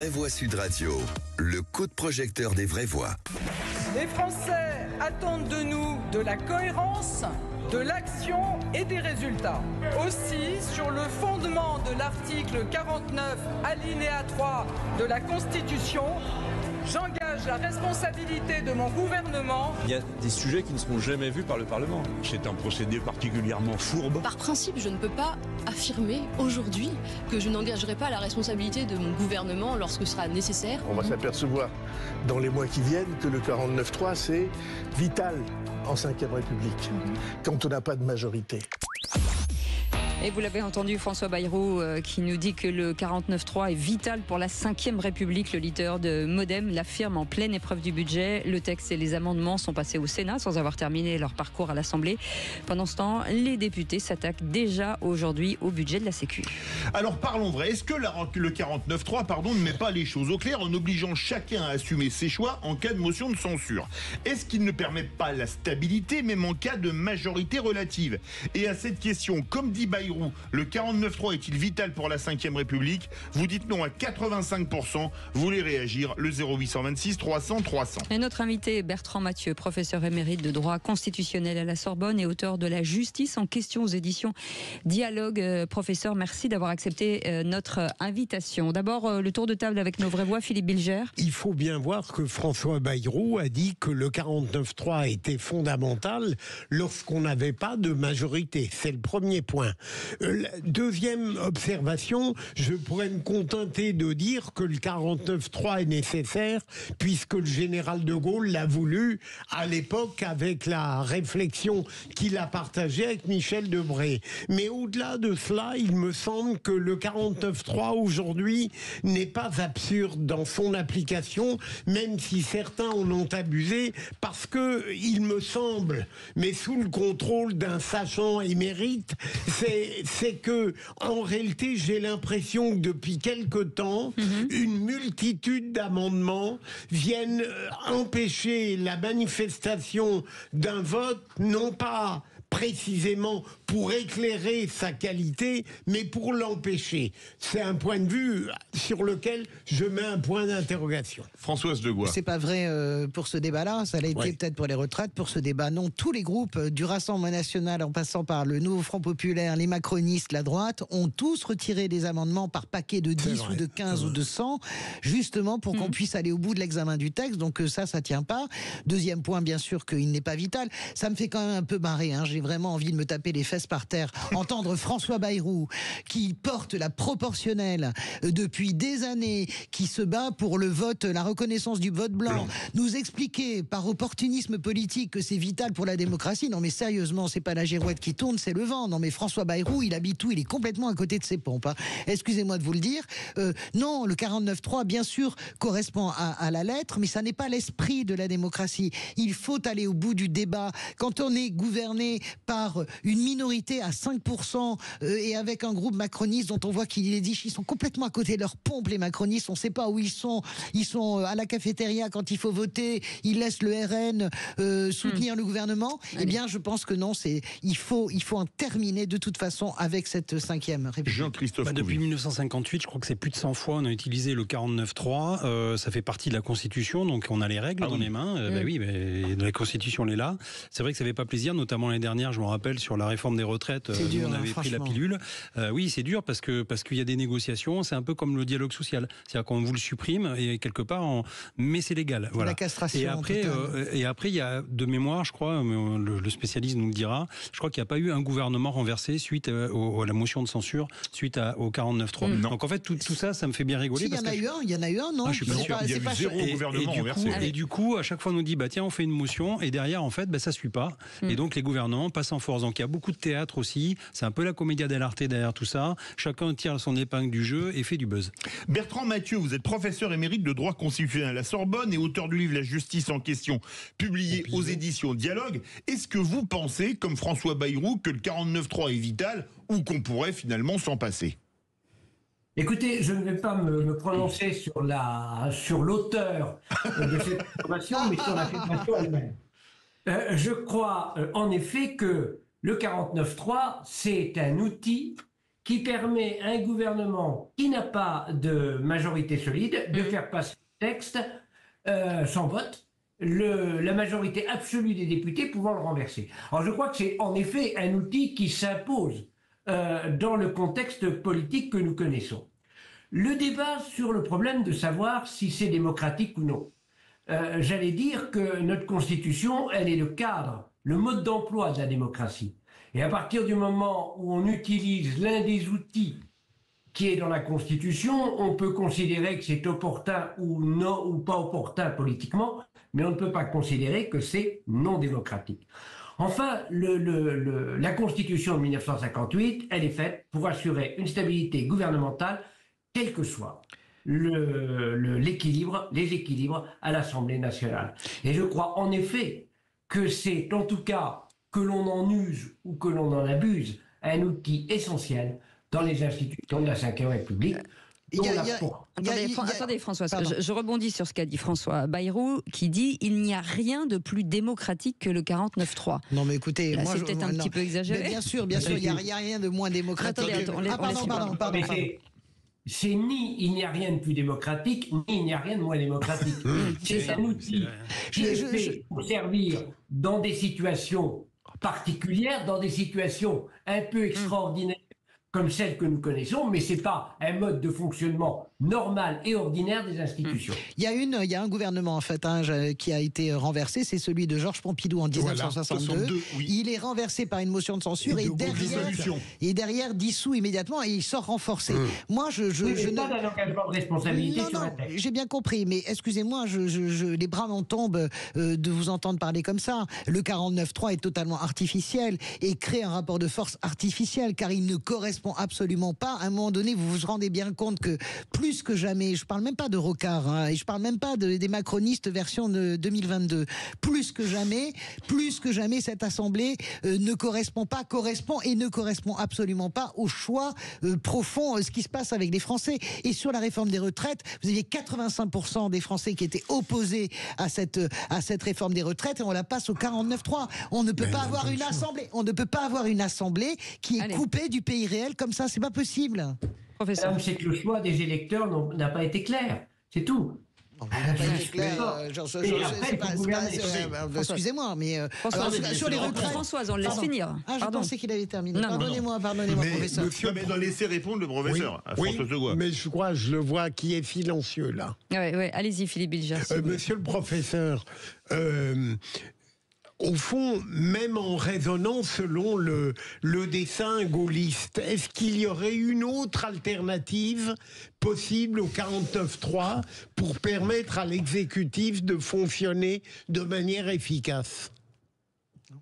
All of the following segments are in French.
Vraie Voix Sud Radio, le coup de projecteur des vraies voix. Les Français attendent de nous de la cohérence, de l'action et des résultats. Aussi, sur le fondement de l'article 49, alinéa 3 de la Constitution, j'engage la responsabilité de mon gouvernement. Il y a des sujets qui ne seront jamais vus par le Parlement. C'est un procédé particulièrement fourbe. Par principe, je ne peux pas affirmer aujourd'hui que je n'engagerai pas la responsabilité de mon gouvernement lorsque ce sera nécessaire. On va s'apercevoir dans les mois qui viennent que le 49.3, c'est vital en Ve République, quand on n'a pas de majorité. Et vous l'avez entendu, François Bayrou qui nous dit que le 49.3 est vital pour la Ve République. Le leader de Modem l'affirme en pleine épreuve du budget. Le texte et les amendements sont passés au Sénat sans avoir terminé leur parcours à l'Assemblée. Pendant ce temps, les députés s'attaquent déjà aujourd'hui au budget de la Sécu. Alors parlons vrai, est-ce que le 49.3 ne met pas les choses au clair en obligeant chacun à assumer ses choix en cas de motion de censure? Est-ce qu'il ne permet pas la stabilité même en cas de majorité relative? Et à cette question, comme dit Bayrou, le 49.3 est-il vital pour la Ve République? Vous dites non à 85%. Vous voulez réagir? Le 0826 300 300. Et notre invité Bertrand Mathieu, professeur émérite de droit constitutionnel à la Sorbonne et auteur de La justice en question aux éditions Dialogue. Professeur, merci d'avoir accepté notre invitation. D'abord, le tour de table avec nos vraies voix. Philippe Bilger. Il faut bien voir que François Bayrou a dit que le 49.3 était fondamental lorsqu'on n'avait pas de majorité. C'est le premier point. Deuxième observation, je pourrais me contenter de dire que le 49.3 est nécessaire puisque le général de Gaulle l'a voulu à l'époque avec la réflexion qu'il a partagée avec Michel Debré. Mais au-delà de cela, il me semble que le 49.3 aujourd'hui n'est pas absurde dans son application, même si certains en ont abusé, parce que il me semble, mais sous le contrôle d'un sachant émérite, c'est que, en réalité, j'ai l'impression que depuis quelque temps, une multitude d'amendements viennent empêcher la manifestation d'un vote, non pas précisément pour éclairer sa qualité, mais pour l'empêcher. C'est un point de vue sur lequel je mets un point d'interrogation. Françoise Degois. C'est pas vrai pour ce débat-là, ça l'a été peut-être pour les retraites, pour ce débat, non. Tous les groupes du Rassemblement National, en passant par le Nouveau Front Populaire, les macronistes, la droite, ont tous retiré des amendements par paquet de 10 ou de 15 ou de 100, justement pour qu'on puisse aller au bout de l'examen du texte, donc ça tient pas. Deuxième point, bien sûr, qu'il n'est pas vital. Ça me fait quand même un peu marrer, j'ai vraiment envie de me taper les fesses par terre, entendre François Bayrou, qui porte la proportionnelle depuis des années, qui se bat pour le vote, la reconnaissance du vote blanc, nous expliquer par opportunisme politique que c'est vital pour la démocratie. Non mais sérieusement, c'est pas la girouette qui tourne, c'est le vent. Non mais François Bayrou, il habite où? Il est complètement à côté de ses pompes. Excusez-moi de vous le dire. Non, le 49.3, bien sûr, correspond à la lettre, mais ça n'est pas l'esprit de la démocratie. Il faut aller au bout du débat. Quand on est gouverné par une minorité à 5% et avec un groupe macroniste dont on voit qu'ils ils sont complètement à côté de leur pompe, les macronistes, on ne sait pas où ils sont à la cafétéria quand il faut voter, ils laissent le RN soutenir le gouvernement. Eh bien, je pense que non, il faut en terminer de toute façon avec cette Ve République. Jean-Christophe Depuis 1958, je crois que c'est plus de 100 fois on a utilisé le 49.3, ça fait partie de la Constitution, donc on a les règles dans les mains. La Constitution elle est là. C'est vrai que ça fait pas plaisir, notamment l'année dernière, je me rappelle, sur la réforme des retraites, dur, on avait pris la pilule. Oui, c'est dur parce qu'il y a des négociations, c'est un peu comme le dialogue social. C'est-à-dire qu'on vous le supprime et quelque part, mais c'est légal. Voilà. La castration. Et après, il y a de mémoire, je crois, le spécialiste nous le dira, je crois qu'il n'y a pas eu un gouvernement renversé suite à la motion de censure, suite au 49.3. Donc en fait, tout ça, ça me fait bien rigoler. Si, il y en a eu un, non? Je suis pas sûr. Il y a eu zéro gouvernement renversé. Et du coup, à chaque fois, on nous dit, tiens, on fait une motion, et derrière, en fait, ça ne suit pas. Et donc, les gouvernements passent en force. Donc, il y a beaucoup de théâtre aussi. C'est un peu la commedia dell'arte derrière tout ça. Chacun tire son épingle du jeu et fait du buzz. Bertrand Mathieu, vous êtes professeur émérite de droit constitutionnel à la Sorbonne et auteur du livre La justice en question, publié aux éditions Dialogue. Est-ce que vous pensez, comme François Bayrou, que le 49.3 est vital ou qu'on pourrait finalement s'en passer? Écoutez, je ne vais pas me prononcer sur l'auteur de cette affirmation, mais sur l'affirmation elle-même. Je crois en effet que le 49.3, c'est un outil qui permet à un gouvernement qui n'a pas de majorité solide de faire passer le texte sans vote, la majorité absolue des députés pouvant le renverser. Alors je crois que c'est en effet un outil qui s'impose dans le contexte politique que nous connaissons. Le débat sur le problème de savoir si c'est démocratique ou non. J'allais dire que notre Constitution, elle est le cadre, le mode d'emploi de la démocratie. Et à partir du moment où on utilise l'un des outils qui est dans la Constitution, on peut considérer que c'est opportun ou non, ou pas opportun politiquement, mais on ne peut pas considérer que c'est non démocratique. Enfin, la Constitution de 1958, elle est faite pour assurer une stabilité gouvernementale, quel que soit les équilibres à l'Assemblée nationale. Et je crois en effet que c'est, en tout cas, que l'on en use ou que l'on en abuse, un outil essentiel dans les institutions de la Ve République. Attendez, François, je rebondis sur ce qu'a dit François Bayrou, qui dit « il n'y a rien de plus démocratique que le 49-3 ». Non mais écoutez, là, c'est peut-être un petit peu exagéré. Mais bien sûr, il n'y a rien de moins démocratique. Pardon. C'est ni il n'y a rien de plus démocratique, ni il n'y a rien de moins démocratique. C'est un outil qui est fait pour servir dans des situations particulières, dans des situations un peu extraordinaires, comme celle que nous connaissons, mais ce n'est pas un mode de fonctionnement normal et ordinaire des institutions. Il y a un gouvernement en fait qui a été renversé, c'est celui de Georges Pompidou en 1962. Oui. Il est renversé par une motion de censure et derrière dissous immédiatement et il sort renforcé. Moi, je pas d'un engagement de responsabilité sur la tête. J'ai bien compris, mais excusez-moi, les bras m'en tombent de vous entendre parler comme ça. Le 49-3 est totalement artificiel et crée un rapport de force artificiel car il ne correspond absolument pas. À un moment donné, vous vous rendez bien compte que plus que jamais, je parle même pas de Rocard, et je parle même pas des macronistes version de 2022, plus que jamais, cette Assemblée correspond absolument pas au choix profond, ce qui se passe avec les Français. Et sur la réforme des retraites, vous aviez 85% des Français qui étaient opposés à cette réforme des retraites et on la passe au 49-3. On ne peut pas avoir une assemblée. On ne peut pas avoir une assemblée qui est coupée du pays réel comme ça. C'est pas possible. Professeur, c'est que le choix des électeurs n'a pas été clair. C'est tout. Excusez-moi, mais sur les retraites. Françoise, on le laisse finir. Je pensais qu'il avait terminé. Pardonnez-moi, professeur. Mais laissez répondre le professeur à François Seguin. Mais je le vois qui est silencieux là. Ouais. Allez-y, Philippe Bilger. Monsieur le professeur, au fond, même en raisonnant selon le dessin gaulliste, est-ce qu'il y aurait une autre alternative possible au 49-3 pour permettre à l'exécutif de fonctionner de manière efficace ?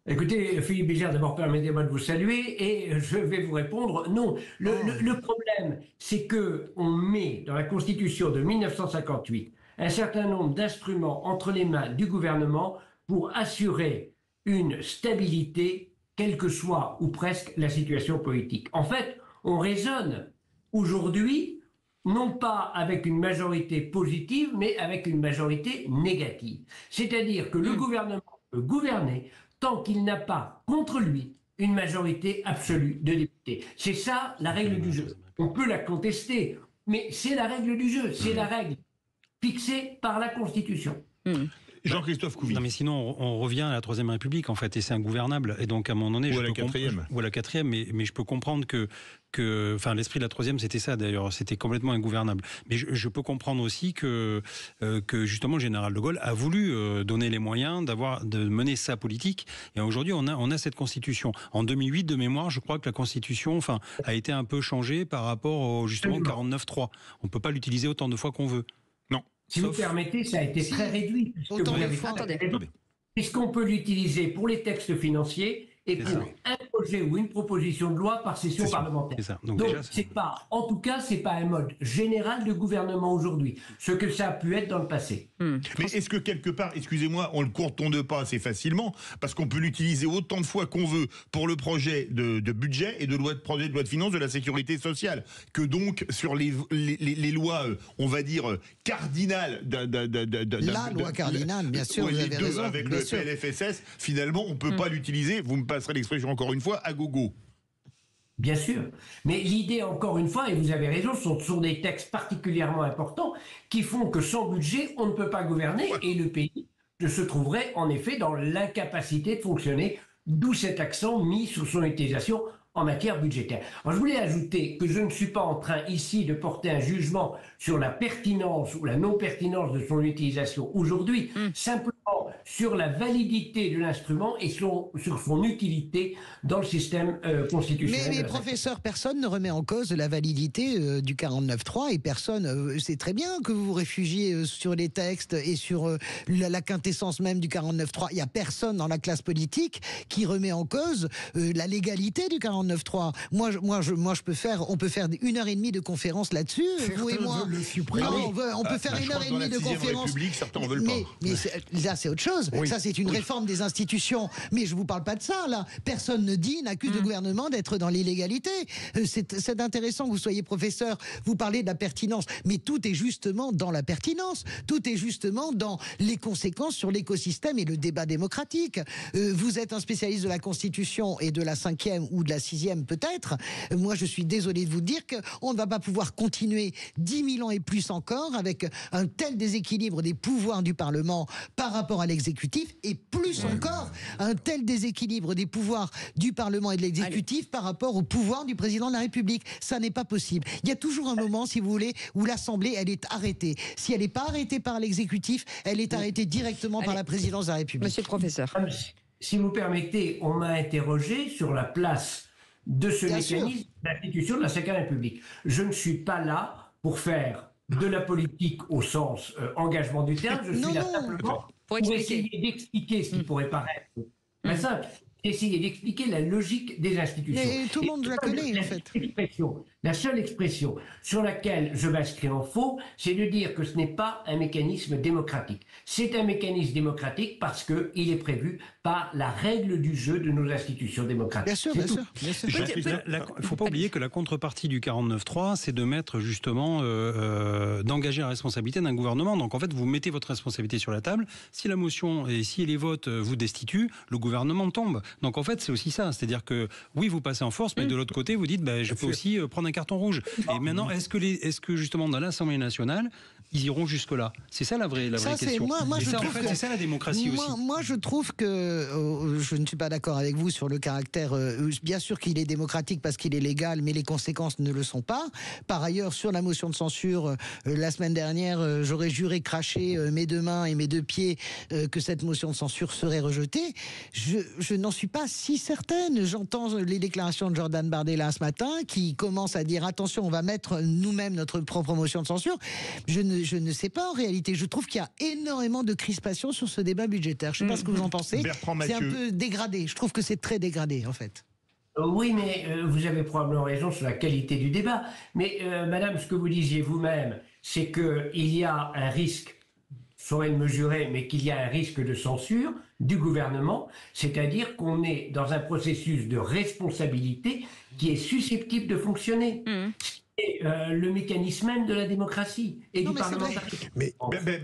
Écoutez, Philippe Bilger, d'abord permettez-moi de vous saluer et je vais vous répondre non. Le problème, c'est qu'on met dans la Constitution de 1958 un certain nombre d'instruments entre les mains du gouvernement pour assurer une stabilité, quelle que soit ou presque la situation politique. En fait, on raisonne aujourd'hui non pas avec une majorité positive, mais avec une majorité négative. C'est-à-dire que le gouvernement peut gouverner tant qu'il n'a pas contre lui une majorité absolue de députés. C'est ça la règle du jeu. On peut la contester, mais c'est la règle du jeu, c'est la règle fixée par la Constitution. Jean-Christophe Couvi. Non, mais sinon, on revient à la Troisième République, en fait, et c'est ingouvernable. Et donc, à un moment donné... Ou à la quatrième. Ou à la quatrième, mais je peux comprendre que l'esprit de la troisième, c'était ça, d'ailleurs. C'était complètement ingouvernable. Mais je peux comprendre aussi que justement, le général de Gaulle a voulu donner les moyens de mener sa politique. Et aujourd'hui, on a cette Constitution. En 2008, de mémoire, je crois que la Constitution, a été un peu changée par rapport au, justement, 49.3. On ne peut pas l'utiliser autant de fois qu'on veut. Si vous permettez, ça a été très réduit. Puisqu'on peut l'utiliser pour les textes financiers et pour un projet ou une proposition de loi par session parlementaire. Donc c'est pas, en tout cas, c'est pas un mode général de gouvernement aujourd'hui, ce que ça a pu être dans le passé. Mais est-ce que quelque part, excusez-moi, on le contourne pas assez facilement, parce qu'on peut l'utiliser autant de fois qu'on veut pour le projet de budget et projet de loi de finances de la sécurité sociale, que donc sur les lois, on va dire, cardinales... La loi cardinale, bien sûr, vous avez raison. Avec le PLFSS, finalement, on peut pas l'utiliser, vous me passerez l'expression encore une fois, à gogo. Bien sûr. Mais l'idée, encore une fois, et vous avez raison, ce sont des textes particulièrement importants qui font que sans budget, on ne peut pas gouverner et le pays se trouverait en effet dans l'incapacité de fonctionner, d'où cet accent mis sur son utilisation en matière budgétaire. Alors, je voulais ajouter que je ne suis pas en train ici de porter un jugement sur la pertinence ou la non-pertinence de son utilisation aujourd'hui, simplement sur la validité de l'instrument et sur son utilité dans le système constitutionnel. Mais professeur, personne ne remet en cause la validité du 49.3 et personne, c'est très bien que vous vous réfugiez sur les textes et sur la quintessence même du 49.3. Il n'y a personne dans la classe politique qui remet en cause la légalité du 49.3. Moi, on peut faire 1h30 de conférence là-dessus, vous et moi. On peut faire 1h30 de conférence. Certains en veulent pas. Mais là, c'est autre chose. Oui. Ça, c'est une réforme des institutions. Mais je vous parle pas de ça, là. Personne ne dit, n'accuse le gouvernement d'être dans l'illégalité. C'est intéressant que vous soyez professeur. Vous parlez de la pertinence. Mais tout est justement dans la pertinence. Tout est justement dans les conséquences sur l'écosystème et le débat démocratique. Vous êtes un spécialiste de la Constitution et de la 5e ou de la 6e peut-être. Moi, je suis désolé de vous dire qu'on ne va pas pouvoir continuer 10 000 ans et plus encore avec un tel déséquilibre des pouvoirs du Parlement par rapport à l'exécutif et plus encore un tel déséquilibre des pouvoirs du Parlement et de l'exécutif par rapport au pouvoir du président de la République. Ça n'est pas possible. Il y a toujours un moment, si vous voulez, où l'Assemblée, elle est arrêtée. Si elle n'est pas arrêtée par l'exécutif, elle est arrêtée directement par la présidence de la République. Monsieur le professeur. Si vous permettez, on m'a interrogé sur la place de ce mécanisme d'institution de la 5e République. Je ne suis pas là pour faire de la politique au sens engagement du terme. Je suis là simplement pour essayer d'expliquer ce qui pourrait paraître très simple, essayer d'expliquer la logique des institutions. Mais tout le monde la connaît, en fait. La seule expression sur laquelle je m'inscris en faux, c'est de dire que ce n'est pas un mécanisme démocratique. C'est un mécanisme démocratique parce qu'il est prévu par la règle du jeu de nos institutions démocratiques. Bien sûr, bien sûr. Il ne faut pas oublier que la contrepartie du 49.3, c'est de mettre justement, d'engager la responsabilité d'un gouvernement. Donc en fait, vous mettez votre responsabilité sur la table. Si la motion et si les votes vous destituent, le gouvernement tombe. Donc en fait, c'est aussi ça. C'est-à-dire que oui, vous passez en force, mais de l'autre côté, vous dites, je peux aussi prendre un carton rouge. Et maintenant, est-ce que justement dans l'Assemblée nationale, ils iront jusque-là? C'est ça la vraie question. C'est ça la démocratie aussi. Moi, je trouve que je ne suis pas d'accord avec vous sur le caractère. Bien sûr qu'il est démocratique parce qu'il est légal, mais les conséquences ne le sont pas. Par ailleurs, sur la motion de censure, la semaine dernière, j'aurais juré cracher mes 2 mains et mes 2 pieds que cette motion de censure serait rejetée. Je n'en suis pas si certaine. J'entends les déclarations de Jordan Bardella ce matin qui commence à dire attention, on va mettre nous-mêmes notre propre motion de censure. Je ne sais pas en réalité. Je trouve qu'il y a énormément de crispation sur ce débat budgétaire. Je ne sais pas ce que vous en pensez. C'est un peu dégradé. Je trouve que c'est très dégradé en fait. Oui, mais vous avez probablement raison sur la qualité du débat. Mais madame, ce que vous disiez vous-même, c'est qu'il y a un risque, saurait le mesurer, mais qu'il y a un risque de censure du gouvernement, c'est-à-dire qu'on est dans un processus de responsabilité qui est susceptible de fonctionner. Et le mécanisme même de la démocratie et du parlementarisme. Mais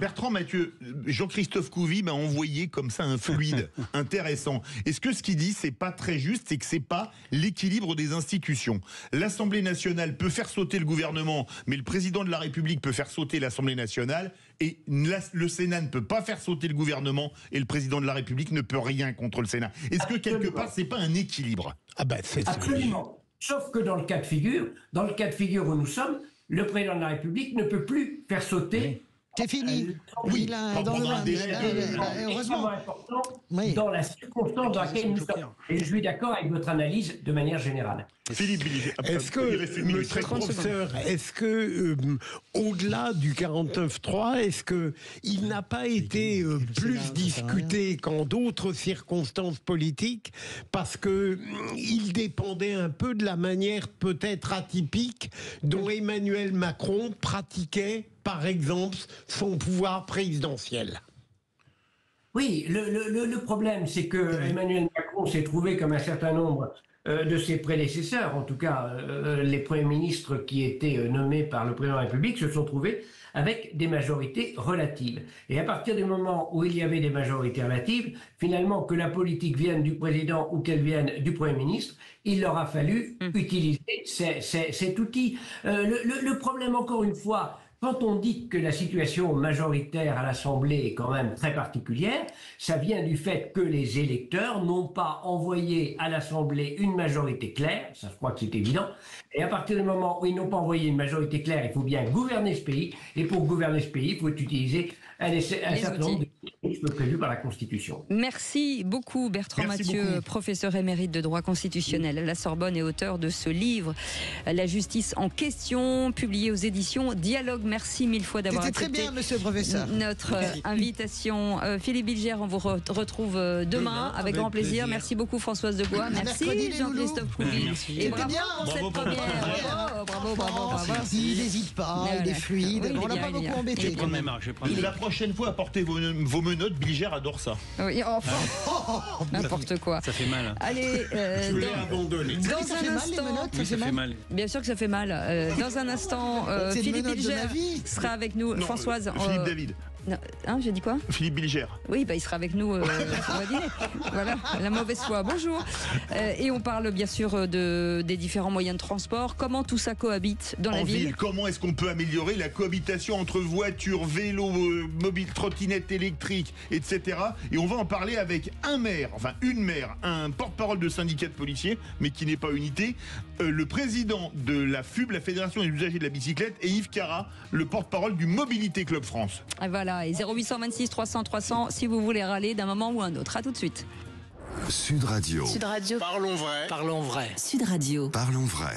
Bertrand Mathieu, Jean-Christophe Couvi m'a envoyé comme ça un fluide intéressant. Est-ce que ce qu'il dit, c'est pas très juste, c'est que c'est pas l'équilibre des institutions? L'Assemblée nationale peut faire sauter le gouvernement, mais le président de la République peut faire sauter l'Assemblée nationale, et le Sénat ne peut pas faire sauter le gouvernement, et le président de la République ne peut rien contre le Sénat. Est-ce que quelque part, c'est pas un équilibre? Absolument. Sauf que dans le cas de figure où nous sommes, le président de la République ne peut plus faire sauter. C'est fini. Oui, heureusement. Dans la circonstance dans laquelle nous sommes. Et je suis d'accord avec votre analyse de manière générale. Philippe, est-ce que, professeur, au-delà du 49.3, est-ce qu'il n'a pas été plus discuté qu'en d'autres circonstances politiques parce qu'il dépendait un peu de la manière peut-être atypique dont Emmanuel Macron pratiquait, par exemple, son pouvoir présidentiel? Oui, le problème, c'est que Emmanuel Macron s'est trouvé comme un certain nombre de ses prédécesseurs, en tout cas les premiers ministres qui étaient nommés par le président de la République, se sont trouvés avec des majorités relatives. Et à partir du moment où il y avait des majorités relatives, finalement, que la politique vienne du président ou qu'elle vienne du Premier ministre, il leur a fallu utiliser cet outil. Le problème, encore une fois, quand on dit que la situation majoritaire à l'Assemblée est quand même très particulière, ça vient du fait que les électeurs n'ont pas envoyé à l'Assemblée une majorité claire, ça je crois que c'est évident, et à partir du moment où ils n'ont pas envoyé une majorité claire, il faut bien gouverner ce pays, et pour gouverner ce pays, il faut utiliser un certain nombre de mécanismes prévus par la Constitution. Merci beaucoup Bertrand Mathieu, professeur émérite de droit constitutionnel à la Sorbonne et auteur de ce livre, La justice en question, publié aux éditions Dialogue. Merci mille fois d'avoir accepté très bien, monsieur le professeur. Notre invitation. Philippe Bilger, on vous retrouve demain avec grand plaisir. Merci beaucoup Françoise Degois. Merci Jean-Christophe Couvi. Et bravo pour cette première. Bravo. Il n'hésite pas, il est fluide. On l'a pas beaucoup embêté. La prochaine fois, apportez vos menottes. Bilger adore ça. Oui, enfin, n'importe quoi. Ça fait mal. Allez, je l'ai abandonné. Dans un instant, oui, ça fait mal. Bien sûr que ça fait mal. Dans un instant, Philippe Bilger sera avec nous. Non, Françoise. Philippe David. Hein, j'ai dit quoi? Philippe Bilger. Oui, il sera avec nous. On va dîner. Voilà, la mauvaise foi. Bonjour. Et on parle bien sûr des différents moyens de transport. Comment tout ça cohabite dans la ville? Comment est-ce qu'on peut améliorer la cohabitation entre voitures, vélos, mobiles, trottinettes électriques, etc. Et on va en parler avec un maire, un porte-parole de syndicat de policiers, mais qui n'est pas unité, le président de la FUB, la Fédération des usagers de la bicyclette, et Yves Cara, le porte-parole du Mobilité Club France. Et voilà, et 0826 300 300 si vous voulez râler d'un moment ou un autre. À tout de suite. Sud Radio. Sud Radio. Parlons vrai. Sud Radio. Parlons vrai.